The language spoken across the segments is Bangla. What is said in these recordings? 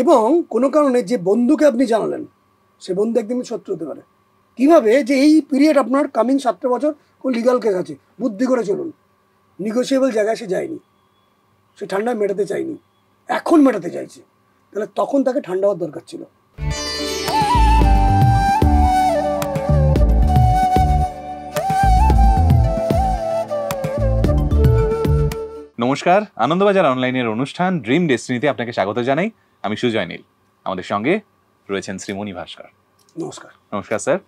এবং কোনো কারণে যে বন্ধুকে আপনি জানালেন সে বন্ধু একদিন শত্রু হতে পারে। কিভাবে যে এই পিরিয়ড আপনার কামিং 7টা বছর কোন লিগাল কেস আছে, বুদ্ধি করে চলুন। নিগোসিয়েবল জায়গায় সে যায়নি, সে ঠান্ডায় মেটাতে চায়নি, এখন মেটাতে চাইছে, তাহলে তখন তাকে ঠান্ডা হওয়ার দরকার ছিল। নমস্কার, আনন্দবাজার অনলাইনের অনুষ্ঠান ড্রিম ডেস্টিনিতে আপনাকে স্বাগত জানাই। আমি সুজয় নীল, আমাদের সঙ্গে রয়েছেন শ্রীমণি ভাস্কর। নমস্কার। নমস্কার স্যার।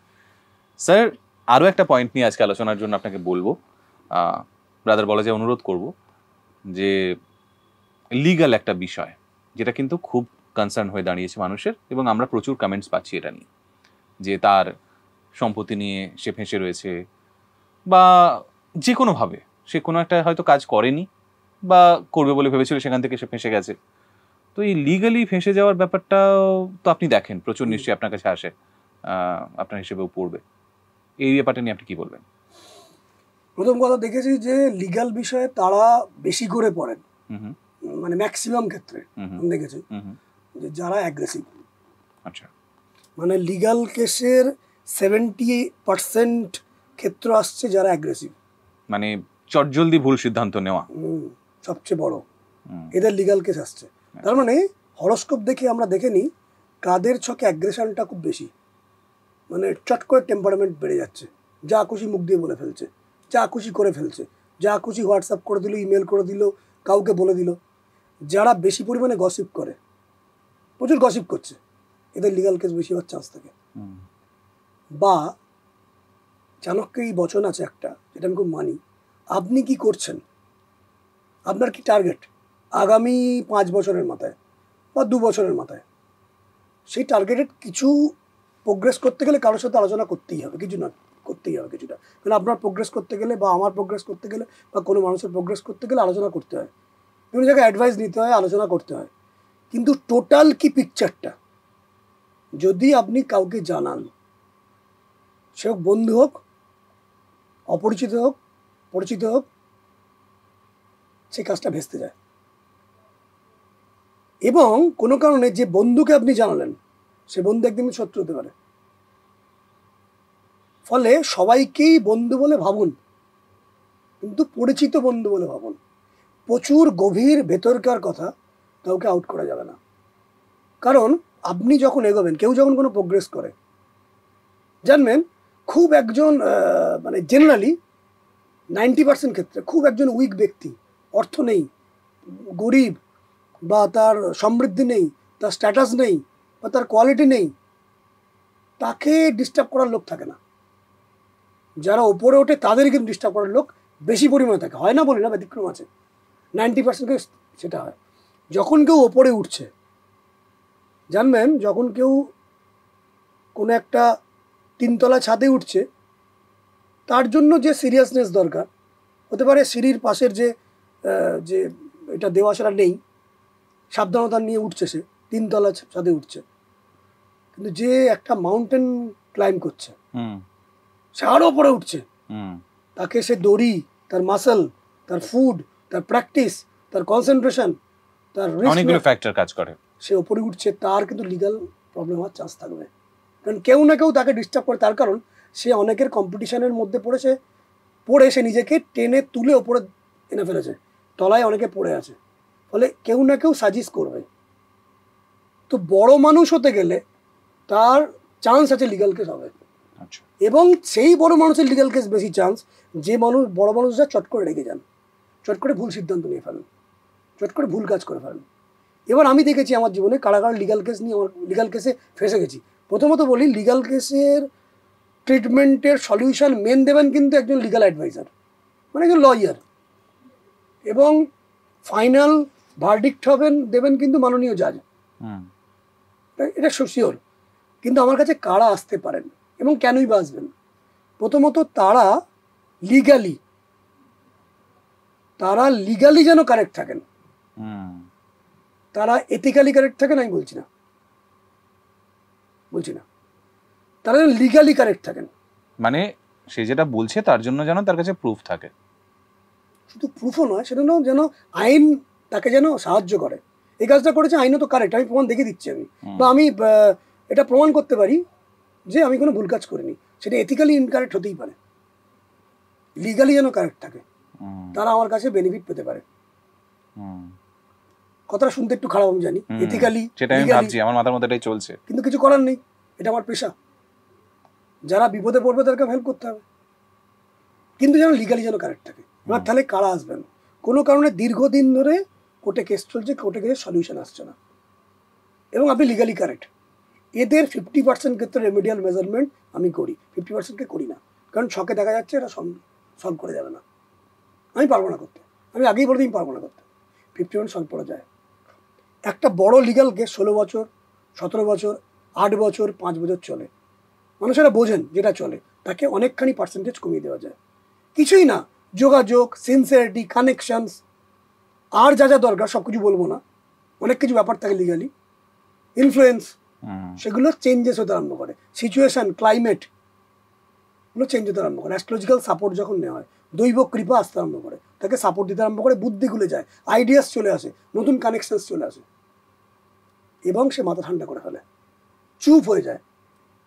স্যার, আরও একটা পয়েন্ট নিয়ে আজকে আলোচনার জন্য আপনাকে বলবো, ব্রাদার বলা যায় অনুরোধ করব, যে লিগ্যাল একটা বিষয় যেটা কিন্তু খুব কনসার্ন হয়ে দাঁড়িয়েছে মানুষের, এবং আমরা প্রচুর কমেন্টস পাচ্ছি এটা নিয়ে, যে তার সম্পত্তি নিয়ে সে ফেঁসে রয়েছে, বা যে কোনোভাবে সে কোনো একটা হয়তো কাজ করেনি বা করবে বলে ভেবেছিল, সেখান থেকে সে ফেঁসে গেছে। তো এই লিগালি ফেঁসে যাওয়ার ব্যাপারটাও তো আপনি দেখেন, প্রচুর নিশ্চয়ই আপনার কাছে আসে, আপনার হিসেবেও পড়বে। এই ব্যাপারটা নিয়ে আপনি কি বলবেন? প্রথম কথা দেখেছি যে লিগাল বিষয়ে তারা বেশি করে পড়েন, মানে ম্যাক্সিমাম ক্ষেত্রে আমি দেখেছি যে যারা অ্যাগ্রেসিভ। আচ্ছা, মানে লিগাল কেসের 70% ক্ষেত্র আসছে যারা অ্যাগ্রেসিভ, মানে চটজলদি ভুল সিদ্ধান্ত নেওয়া সবচেয়ে বড় এদের লিগাল কেস আসছে। তার মানে হরস্কোপ দেখে আমরা দেখে নিই কাদের ছকে অ্যাগ্রেশনটা খুব বেশি, মানে চট করে টেম্পারমেন্ট বেড়ে যাচ্ছে, যা খুশি মুখ দিয়ে বলে ফেলছে, যা খুশি করে ফেলছে, যা খুশি হোয়াটসঅ্যাপ করে দিল, ইমেল করে দিল, কাউকে বলে দিল। যারা বেশি পরিমাণে গসিপ করে, প্রচুর গসিপ করছে, এদের লিগাল কেস বেশি হওয়ার চান্স থাকে। বা চাণক্যের এই বচন আছে একটা, যেটা আমি খুব মানি, আপনি কি করছেন, আপনার কি টার্গেট আগামী 5 বছরের মাথায় বা 2 বছরের মাথায়, সেই টার্গেটেড কিছু প্রোগ্রেস করতে গেলে কারোর সাথে আলোচনা করতেই হবে, কিছু না করতেই হবে কিছুটা। মানে আপনার প্রোগ্রেস করতে গেলে বা আমার প্রোগ্রেস করতে গেলে বা কোনো মানুষের প্রোগ্রেস করতে গেলে আলোচনা করতে হয়, বিভিন্ন জায়গায় অ্যাডভাইস নিতে হয়, আলোচনা করতে হয়। কিন্তু টোটাল কি পিকচারটা যদি আপনি কাউকে জানান, সে হোক বন্ধু হোক, অপরিচিত হোক, পরিচিত হোক, সেই কাজটা ভেস্তে যায়। এবং কোনো কারণে যে বন্ধুকে আপনি জানালেন সে বন্ধু একদিন শত্রু হতে পারে। ফলে সবাইকেই বন্ধু বলে ভাবুন, কিন্তু পরিচিত বন্ধু বলে ভাবুন। প্রচুর গভীর ভেতরকার কথা কাউকে আউট করা যাবে না। কারণ আপনি যখন এগোবেন, কেউ যখন কোনো প্রোগ্রেস করে, জানবেন খুব একজন মানে জেনারেলি 90% ক্ষেত্রে খুব একজন উইক ব্যক্তি, অর্থ নেই, গরিব, বা তার সমৃদ্ধি নেই, তার স্ট্যাটাস নেই, বা তার কোয়ালিটি নেই, তাকে ডিস্টার্ব করার লোক থাকে না। যারা ওপরে ওঠে তাদের কিন্তু ডিস্টার্ব করার লোক বেশি পরিমাণে থাকে। হয় না বলি না, ব্যতিক্রম আছে, 90% সেটা হয়। যখন কেউ ওপরে উঠছে, জানবেন যখন কেউ কোনো একটা 3তলা ছাদে উঠছে, তার জন্য যে সিরিয়াসনেস দরকার, হতে পারে সিঁড়ির পাশের যে যে এটা দেওয়া সেটা নেই, সাবধানতা নিয়ে উঠছে, সে 3তলা ছাদে উঠছে। কিন্তু যে একটা মাউন্টেন ক্লাইম্ব করছে, সে আরও ওপরে উঠছে, তাকে সে দড়ি, তার মাসল, তার ফুড, তার প্র্যাকটিস, তার কনসেন্ট্রেশন, তার অনেকগুলো ফ্যাক্টর কাজ করে, সে ওপরে উঠছে, তার কিন্তু লিগাল প্রবলেম হওয়ার চান্স থাকবে। কারণ কেউ না কেউ তাকে ডিস্টার্ব করে, তার কারণ সে অনেকের কম্পিটিশনের মধ্যে পড়ে সে নিজেকে টেনে তুলে ওপরে এনে ফেলেছে, তলায় অনেকে পড়ে আছে। ফলে কেউ না কেউ সাজেস্ট করবে। তো বড় মানুষ হতে গেলে তার চান্স আছে লিগাল কেস হবে। এবং সেই বড় মানুষের লিগাল কেস বেশি চান্স, যে বড় মানুষরা চট করে রেগে যান, চট করে ভুল সিদ্ধান্ত নিয়ে ফেলেন, চট করে ভুল কাজ করে ফেলেন। এবার আমি দেখেছি আমার জীবনে কারা কারা লিগাল কেস নিয়ে, আমার লিগাল কেসে ফেসে গেছি। প্রথমত বলি, লিগাল কেসের ট্রিটমেন্টের সলিউশন মেন দেবেন কিন্তু একজন লিগাল অ্যাডভাইজার, মানে একজন লয়ার, এবং ফাইনাল ভার্ডিক্ট দেবেন কিন্তু মাননীয় জাজ, এটা শিওর। কিন্তু আমার কাছে কারা আসতে পারেন এবং কেনই বা আসবেন? প্রথমত তারা লিগালি যেন কারেক্ট থাকেন, তারা এথিক্যালি কারেক্ট থাকেন, আমি বলছি না, তারা যেন লিগালি কারেক্ট থাকেন। মানে সে যেটা বলছে তার জন্য যেন তার কাছে প্রুফ থাকে, শুধু প্রুফও নয়, সেটা যেন আইন তাকে যেন সাহায্য করে। এই কাজটা করেছে আইনত কারেক্ট, আমি প্রমাণ দেখে দিচ্ছি আমি, হুম। বা আমি এটা প্রমাণ করতে পারি যে আমি কোনো ভুল কাজ করিনি, সেটা এথিক্যালি ইনকারেক্ট হতেই পারে, লিগালি যেন কারেক্ট থাকে, হুম, তারা আমার কাছে বেনিফিট পেতে পারে। হুম, কথাটা শুনতে একটু খারাপ আমি জানি, হুম। এথিক্যালি সেটা আমি ভাবছি, আমার মাথার মধ্যে এটাই চলছে। কিন্তু কিছু করার নেই, এটা আমার পেশা, যারা বিপদে পড়বে তাদেরকে হেল্প করতে হবে, কিন্তু যেন লিগালি যেন কারেক্ট থাকে। এবার তাহলে কারা আসবেন? কোনো কারণে দীর্ঘদিন ধরে কোর্টে কেস চলছে, কোর্টে কেসে সলিউশন আসছে না, এবং আপনি লিগালি কারেক্ট, এদের 50% ক্ষেত্রে রেমিডিয়াল মেজারমেন্ট আমি করি, 50%কে করি না, কারণ ছকে দেখা যাচ্ছে এটা সলভ করে যাবে না, আমি পারবো না করতে, আমি আগেই বলে দিই পারবো না করতে। 50% সলভ করা যায়। একটা বড় লিগাল কেস 16 বছর, 17 বছর, 8 বছর, 5 বছর চলে, মানুষেরা বোঝেন যেটা চলে, তাকে অনেকখানি পার্সেন্টেজ কমিয়ে দেওয়া যায়। কিছুই না, যোগাযোগ, সিনসিয়ারিটি, কানেকশনস, আর যা যা দরকার সব কিছু বলবো না, অনেক কিছু ব্যাপার থাকে লিগালি, ইনফ্লুয়েন্স, হুম, সেগুলো চেঞ্জেস হতে আরম্ভ করে, সিচুয়েশন, ক্লাইমেট গুলো চেঞ্জ হতে আরম্ভ করে, অ্যাস্ট্রোলজিক্যাল সাপোর্ট যখন নেওয়া হয়, দৈব কৃপা আসতে আরম্ভ করে, তাকে সাপোর্ট দিতে আরম্ভ করে, বুদ্ধি খুলে যায়, আইডিয়াস চলে আসে, নতুন কানেকশনস চলে আসে, এবং সে মাথা ঠান্ডা করে ফেলে, চুপ হয়ে যায়,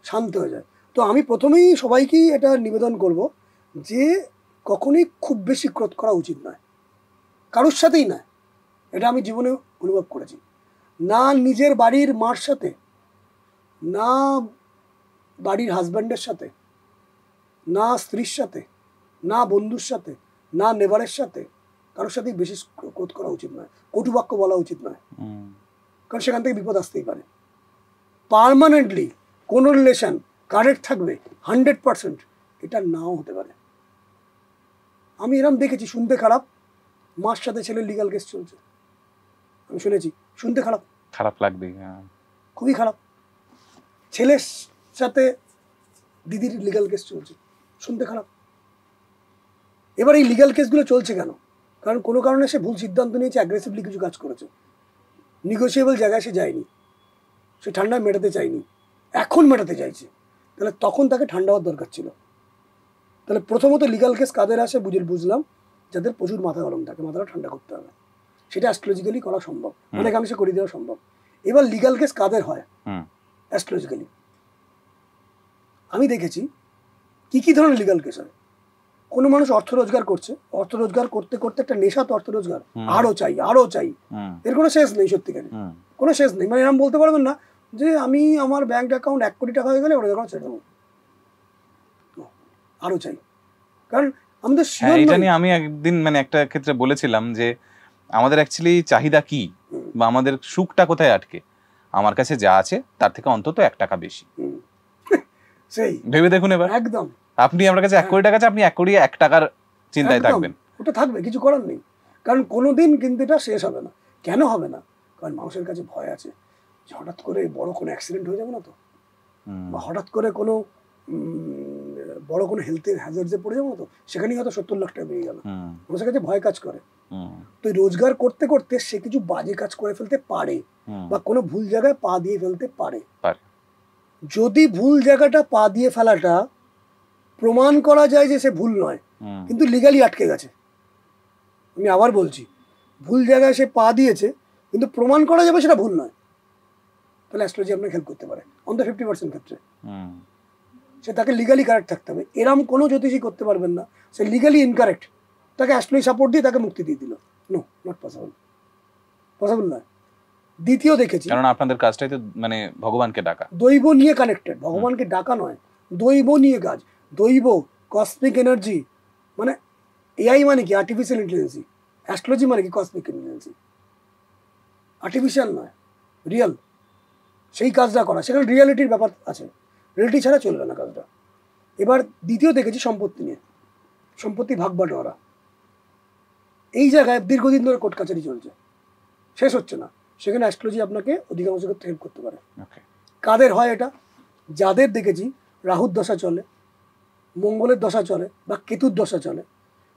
শান্ত হয়ে যায়। তো আমি প্রথমেই সবাইকেই এটা নিবেদন করব যে কখনোই খুব বেশি ক্রোধ করা উচিত নয়, কারোর সাথেই নয়, এটা আমি জীবনে অনুভব করেছি, না নিজের বাড়ির মার সাথে, না বাড়ির হাজব্যান্ডের সাথে, না স্ত্রীর সাথে, না বন্ধুর সাথে, না নেবারের সাথে, কারোর সাথেই বেশি ক্রোধ করা উচিত নয়, কটুবাক্য বলা উচিত নয়, হুম, কারণ সেখান থেকে বিপদ আসতেই পারে। পার্মানেন্টলি কোনো রিলেশন কারেক্ট থাকবে 100%, এটা নাও হতে পারে। আমি এরকম দেখেছি, শুনতে খারাপ, মার সাথে ছেলের লিগাল কেস চলছে, আমি শুনেছি, শুনতে খারাপ, খারাপ লাগবে, হ্যাঁ। খুবই খারাপ, ছেলের সাথে দিদির লিগাল কেস চলছে, শুনতে খারাপ। এবার এই লিগাল কেসগুলো চলছে কেন? কারণ কোনো কারণে সে ভুল সিদ্ধান্ত নিয়েছে, অ্যাগ্রেসিভলি কিছু কাজ করেছে, নিগোসিয়েবল জায়গায় সে যায়নি, সে ঠান্ডায় মেটাতে চায়নি, এখন মেটাতে চাইছে, তাহলে তখন তাকে ঠান্ডা হওয়ার দরকার ছিল। তাহলে প্রথমত লিগাল কেস কাদের আসে বুঝলাম, যাদের প্রচুর মাথা গরম থাকে, মাথাটা ঠান্ডা করতে হবে, সেটা অ্যাস্ট্রোলজিক্যালি করা সম্ভব, অনেকাংশে করে দেওয়া সম্ভব। এবার লিগাল কেস কাদের হয় হুম, অ্যাস্ট্রোলজিক্যালি? আমি দেখেছি কি কি ধরনের লিগাল কেস হয়। কোনো মানুষ অর্থ রোজগার করছে, অর্থ রোজগার করতে করতে একটা নেশা তো অর্থ রোজগার, আরো চাই আরো চাই, হুম, এর কোনো শেষ নেই, সত্যিকারে হুম, কোনো শেষ নেই। মানে এরকম বলতে পারবেন না যে আমি আমার ব্যাংক অ্যাকাউন্ট 1 কোটি টাকা হয়ে গেলে ওটা যখন ছেড়ে দেবো, আরো চাই, কারণ আমাদের হ্যাঁ, শিওর এটা নই। নিয়ে আমি একদিন মানে একটা ক্ষেত্রে বলেছিলাম যে আমাদের অ্যাকচুয়ালি চাহিদা কি, বা আমাদের সুখটা কোথায় আটকে, আমার কাছে যা আছে তার থেকে অন্তত 1 টাকা বেশি। হুম। সেই ভেবে দেখুন এবার, একদম আপনি আমার কাছে 1 কোটি টাকা আছে, আপনি 1 কোটি 1 টাকার চিন্তায় একদম থাকবেন। ওটা থাকবে, কিছু করার নেই, কারণ কোনোদিন কিন্তু এটা শেষ হবে না। কেন হবে না? কারণ মানুষের কাছে ভয় আছে যে হঠাৎ করে বড় কোনো অ্যাক্সিডেন্ট হয়ে যাবে না তো, হুম, বা হঠাৎ করে কোনো বড় কোনো হেলথের হ্যাজার্ডে পড়ে যাবো না তো, সেখানেই হয়তো 70 লাখ টাকা বেরিয়ে গেল, হুম, মানুষের কাছে ভয় কাজ করে। হুম, তো এই রোজগার করতে করতে সে কিছু বাজে কাজ করে ফেলতে পারে, হুম, বা কোনো ভুল জায়গায় পা দিয়ে ফেলতে পারে। পারে। যদি ভুল জায়গাটা পা দিয়ে ফেলাটা প্রমাণ করা যায় যে সে ভুল নয়, হুম, কিন্তু লিগালি আটকে গেছে, আমি আবার বলছি, ভুল জায়গায় সে পা দিয়েছে কিন্তু প্রমাণ করা যাবে সেটা ভুল নয়, তাহলে অ্যাস্ট্রোলজি আপনাকে হেল্প করতে পারে অন্তত 50% ক্ষেত্রে। হুম, সে তাকে লিগালি কারেক্ট থাকতে হবে, এরম কোনো জ্যোতিষী করতে পারবেন না সে লিগালি ইনকারেক্ট, তাকে অ্যাস্ট্রোলজি সাপোর্ট দিয়ে তাকে মুক্তি দিয়ে দিল, নো, নট পসিবল, পসিবল নয়। দ্বিতীয় দেখেছি, কারণ আপনাদের কাজটাই তো মানে ভগবানকে ডাকা। দৈব নিয়ে কানেক্টেড, ভগবানকে ডাকা নয়, দৈব নিয়ে কাজ, দৈব, কসমিক এনার্জি, মানে এআই মানে কি আর্টিফিশিয়াল ইন্টেলিজেন্সি, অ্যাস্ট্রোলজি মানে কি কসমিক ইন্টেলিজেন্সি, আর্টিফিশিয়াল নয়, রিয়েল, সেই কাজটা করা, সেখানে রিয়ালিটির ব্যাপার আছে, রিয়ালিটি ছাড়া চলবে না কাজটা। এবার দ্বিতীয় দেখেছি সম্পত্তি নিয়ে, সম্পত্তি ভাগ বাটোয়ারা, এই জায়গায় দীর্ঘদিন ধরে কোর্ট কাছারি চলছে, শেষ হচ্ছে না, সেখানে অ্যাস্ট্রোলজি আপনাকে অধিকাংশ ক্ষেত্রে হেল্প করতে পারে। ওকে, কাদের হয় এটা? যাদের দেখেছি রাহুর দশা চলে, মঙ্গলের দশা চলে, বা কেতুর দশা চলে,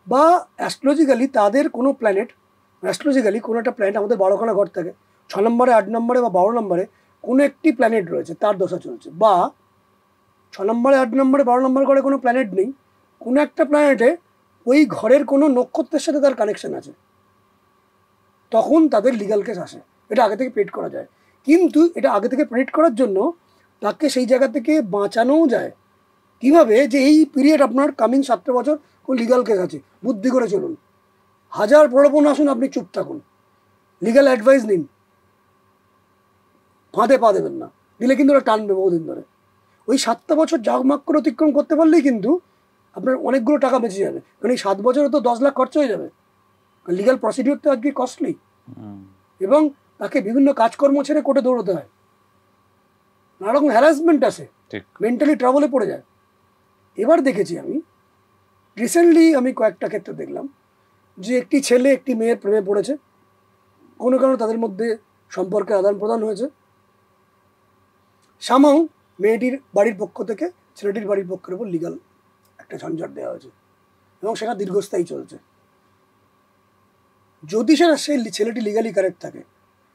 বা অ্যাস্ট্রোলজিক্যালি তাদের কোনো প্ল্যানেট, অ্যাস্ট্রোলজিক্যালি কোনো একটা প্ল্যানেট, আমাদের 12খানা ঘর থাকে, 6 নম্বরে, 8 নম্বরে বা 12 নম্বরে কোনো একটি প্ল্যানেট রয়েছে, তার দশা চলছে, বা 6 নম্বরে, 8 নম্বরে, 12 নম্বর ঘরে কোনো প্ল্যানেট নেই, কোনো একটা প্ল্যানেটে ওই ঘরের কোনো নক্ষত্রের সাথে তার কানেকশন আছে, তখন তাদের লিগাল কেস আসে। এটা আগে থেকে প্রেডিক্ট করা যায়, কিন্তু এটা আগে থেকে প্রেডিক্ট করার জন্য তাকে সেই জায়গা থেকে বাঁচানোও যায়। কিভাবে? যে এই পিরিয়ড আপনার কামিং 7 বছর কোন লিগাল কেস আছে, বুদ্ধি করে চলুন, হাজার প্রলোভন আসুন, আপনি চুপ থাকুন, লিগাল অ্যাডভাইস নিন, ফাঁদে পা দেবেন না, দিলে কিন্তু ওরা টানবে বহুদিন ধরে। ওই 7টা বছর জাগমাগ করে অতিক্রম করতে পারলেই কিন্তু আপনার অনেকগুলো টাকা বেঁচে যাবে, কারণ এই 7 বছরে তো 10 লাখ খরচ হয়ে যাবে। লিগাল প্রসিডিউর তো আজকে কস্টলি, এবং তাকে বিভিন্ন কাজকর্ম ছেড়ে কোর্টে দৌড়তে হয়, নানা রকম হ্যারাসমেন্ট আসে, মেন্টালি ট্রাবলে পড়ে যায়। এবার দেখেছি আমি রিসেন্টলি, আমি কয়েকটা ক্ষেত্রে দেখলাম যে একটি ছেলে একটি মেয়ের প্রেমে পড়েছে, কোনো কারণে তাদের মধ্যে সম্পর্কে আদান প্রদান হয়েছে, সামাও মেয়েটির বাড়ির পক্ষ থেকে ছেলেটির বাড়ির পক্ষের উপর লিগাল একটা ঝঞ্ঝাট দেওয়া হয়েছে, এবং সেটা দীর্ঘস্থায়ী চলছে। যদি সেই ছেলেটি লিগালি কারেক্ট থাকে,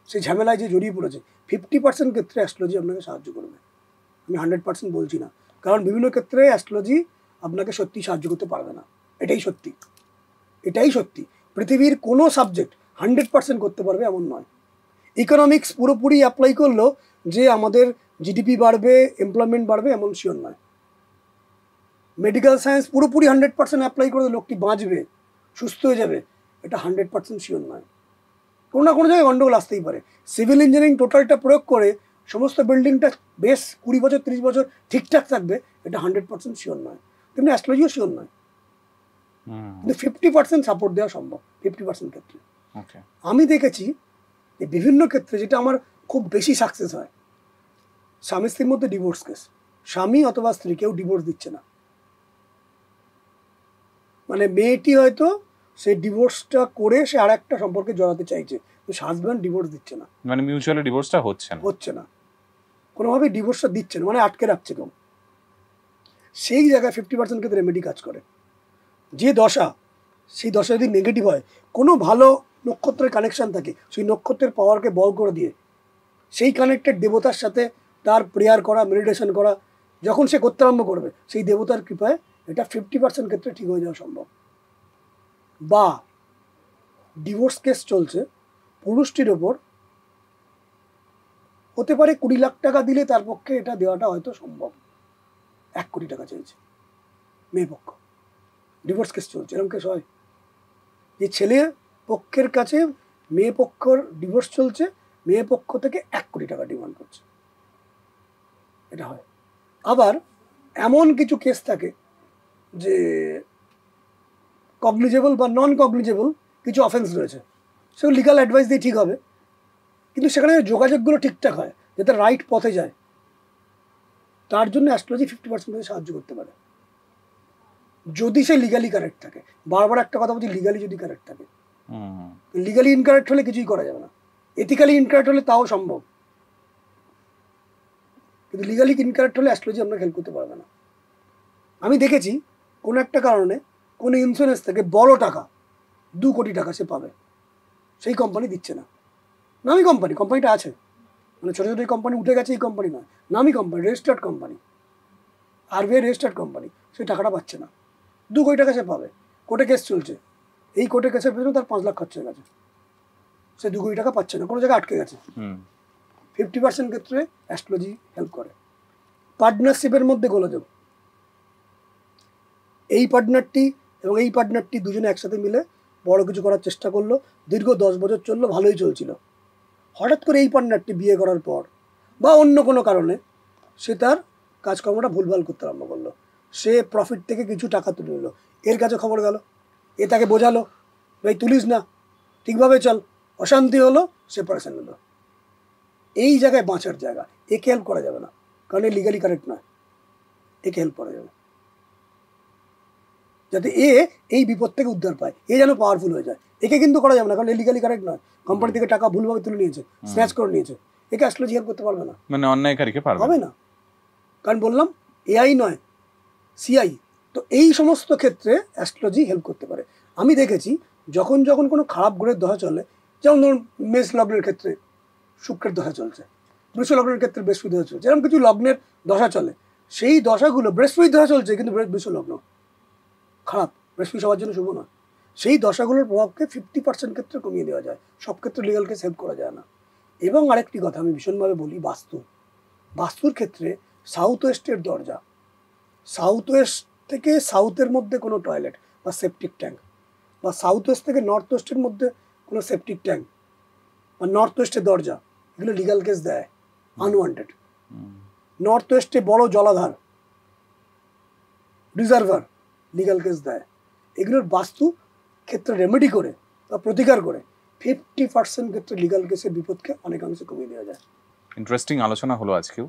সেই ঝামেলায় যে জড়িয়ে পড়েছে, 50% ক্ষেত্রে অ্যাস্ট্রোলজি আপনাকে সাহায্য করবে। আমি 100% বলছি না, কারণ বিভিন্ন ক্ষেত্রে অ্যাস্ট্রোলজি আপনাকে সত্যি সাহায্য করতে পারবে না, এটাই সত্যি, এটাই সত্যি। পৃথিবীর কোনো সাবজেক্ট 100% করতে পারবে এমন নয়। ইকোনমিক্স পুরোপুরি অ্যাপ্লাই করলেও যে আমাদের জিডিপি বাড়বে, এমপ্লয়মেন্ট বাড়বে এমন শিওর নয়। মেডিকেল সায়েন্স পুরোপুরি 100% অ্যাপ্লাই করে লোকটি বাঁচবে, সুস্থ হয়ে যাবে, এটা 100% শিওর নয়। কোনো না কোনো জায়গায় গন্ডগোল আসতেই পারে। সিভিল ইঞ্জিনিয়ারিং টোটালটা প্রয়োগ করে সমস্ত বিল্ডিংটা বেশ 20 বছর 30 বছর ঠিকঠাক থাকবে, এটা 100% শিওর নয়। তেমনি অ্যাস্ট্রোলজিও শিওর নয়, কিন্তু 50% সাপোর্ট দেওয়া সম্ভব 50% ক্ষেত্রে। আমি দেখেছি যে বিভিন্ন ক্ষেত্রে যেটা আমার খুব বেশি সাকসেস হয়, স্বামী স্ত্রীর মধ্যে ডিভোর্স কেস, স্বামী অথবা স্ত্রী কেউ ডিভোর্স দিচ্ছে না, মানে মেয়েটি হয়তো সেই ডিভোর্সটা করে সে আর একটা সম্পর্কে জড়াতে চাইছে, তো হাজব্যান্ড ডিভোর্স দিচ্ছে না, মানে মিউচুয়ালি ডিভোর্সটা হচ্ছে না, কোনোভাবেই ডিভোর্সটা দিচ্ছে না, মানে আটকে রাখছে কেউ। সেই জায়গায় 50% ক্ষেত্রে রেমেডি কাজ করে। যে দশা, সেই দশা যদি নেগেটিভ হয়, কোনো ভালো নক্ষত্রের কানেকশন থাকে, সেই নক্ষত্রের পাওয়ারকে বল করে দিয়ে সেই কানেক্টেড দেবতার সাথে তার প্রেয়ার করা, মেডিটেশন করা যখন সে করতে আরম্ভ করবে, সেই দেবতার কৃপায় এটা 50% ক্ষেত্রে ঠিক হয়ে যাওয়া সম্ভব। বা ডিভোর্স কেস চলছে, পুরুষটির ওপর হতে পারে 20 লাখ টাকা দিলে তার পক্ষে এটা দেওয়াটা হয়তো সম্ভব, 1 কোটি টাকা চাইছে মেয়ে পক্ষ, ডিভোর্স কেস চলছে। এরকম কেস হয় যে ছেলে পক্ষের কাছে মেয়ে পক্ষর ডিভোর্স চলছে, মেয়ে পক্ষ থেকে 1 কোটি টাকা ডিমান্ড করছে, এটা হয়। আবার এমন কিছু কেস থাকে যে কগনিজেবল বা নন কগনিজেবল কিছু অফেন্স রয়েছে, সেগুলো লিগাল অ্যাডভাইস দিয়ে ঠিক হবে, কিন্তু সেখানে যোগাযোগগুলো ঠিকঠাক হয় যাতে রাইট পথে যায়, তার জন্য অ্যাস্ট্রোলজি 50% সাহায্য করতে পারে, যদি সে লিগালি কারেক্ট থাকে। বারবার একটা কথা বলছি, লিগালি যদি কারেক্ট থাকে। লিগালি ইনকারেক্ট হলে কিছুই করা যাবে না, এথিক্যালি ইনকারেক্ট হলে তাও সম্ভব, কিন্তু লিগালি ইনকারেক্ট হলে অ্যাস্ট্রোলজি আপনাকে হেল্প করতে পারবে না। আমি দেখেছি কোনো একটা কারণে কোনো ইন্স্যুরেন্স থেকে বড় টাকা 2 কোটি টাকা সে পাবে, সেই কোম্পানি দিচ্ছে না, নামি কোম্পানি, কোম্পানিটা আছে, মানে ছোটো ছোটো কোম্পানি উঠে গেছে, এই কোম্পানি নয়, নামি company, registered company, RBI registered company, সেই টাকাটা পাচ্ছে না। 2 কোটি টাকা সে পাবে, কোর্টে কেস চলছে, এই কোর্টে কেসের পেছনে তার 5 লাখ খরচ হয়ে গেছে, সে 2 কোটি টাকা পাচ্ছে না, কোনো জায়গায় আটকে গেছে। 50% ক্ষেত্রে অ্যাস্ট্রোলজি হেল্প করে। পার্টনারশিপের মধ্যে গোলযোগ, এই পার্টনারটি এবং এই পার্টনারটি দুজনে একসাথে মিলে বড় কিছু করার চেষ্টা করলো, দীর্ঘ 10 বছর চললো, ভালোই চলছিল, হঠাৎ করে এই পার্টনারটি বিয়ে করার পর বা অন্য কোনো কারণে সে তার কাজকর্মটা ভুলভাল করতে আরম্ভ করলো, সে প্রফিট থেকে কিছু টাকা তুলে নিল, এর কাছে খবর গেল, এ তাকে বোঝালো, ভাই তুলিস না, ঠিকভাবে চল, অশান্তি হলো, সেপারেশন হলো। এই জায়গায় বাঁচার জায়গা, একে হেল্প করা যাবে না, কারণ এ লিগালি কারেক্ট নয়, একে হেল্প করা যাবে যাতে এই বিপদ থেকে উদ্ধার পায়, এ যেন পাওয়ারফুল হয়ে যায়। একে কিন্তু করা যাবে না, কারণ এ লিগালি কারেক্ট নয়, কোম্পানি থেকে টাকা ভুলভাবে তুলে নিয়েছে, স্ন্যাচ করে নিয়েছে, একে অ্যাস্ট্রোলজি হেল্প করতে পারবে না, মানে অন্যায়কারীকে পারবে হবে না, কারণ বললাম এআই নয়, সিআই। তো এই সমস্ত ক্ষেত্রে অ্যাস্ট্রোলজি হেল্প করতে পারে। আমি দেখেছি যখন যখন কোনো খারাপ গ্রহের দশা চলে, যেমন ধরুন মেষ লগ্নের ক্ষেত্রে শুক্রের দশা চলছে, বৃষ লগ্নের ক্ষেত্রে বৃহস্পতি দশা চলছে, এরকম কিছু লগ্নের দশা চলে, সেই দশাগুলো বৃহস্পতি দশা চলছে কিন্তু বৃষ লগ্ন খারাপ, বৃহস্পতি সবার জন্য শুভ নয়, সেই দশাগুলোর প্রভাবকে 50% ক্ষেত্রে কমিয়ে দেওয়া যায়। সব ক্ষেত্রে লিগাল কেস হেল্প করা যায় না, এবং আরেকটি কথা আমি ভীষণভাবে বলি, বাস্তুর ক্ষেত্রে সাউথ ওয়েস্টের দরজা, সাউথ ওয়েস্ট থেকে সাউথের মধ্যে কোনো টয়লেট বা সেপটিক ট্যাঙ্ক, বা সাউথ ওয়েস্ট থেকে নর্থ ওয়েস্টের মধ্যে কোনো সেপটিক ট্যাঙ্ক বা নর্থ ওয়েস্টের দরজা, এগুলো লিগাল কেস দেয়, আনওয়ান্টেড। নর্থ ওয়েস্টে বড় জলাধার, রিজার্ভার, লিগাল কেস দেয়। এগুলোর বাস্তু ক্ষেত্রে রেমেডি করে বা প্রতিকার করে 50% ক্ষেত্রে লিগাল কেসের বিপদকে অনেকাংশে কমিয়ে দেওয়া যায়। ইন্টারেস্টিং আলোচনা হলো আজকেও।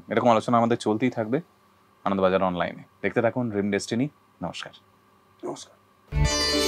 এরকম আলোচনা আমাদের চলতেই থাকবে আনন্দবাজার অনলাইনে। দেখতে থাকুন ড্রিম ডেস্টিনি। নমস্কার। নমস্কার।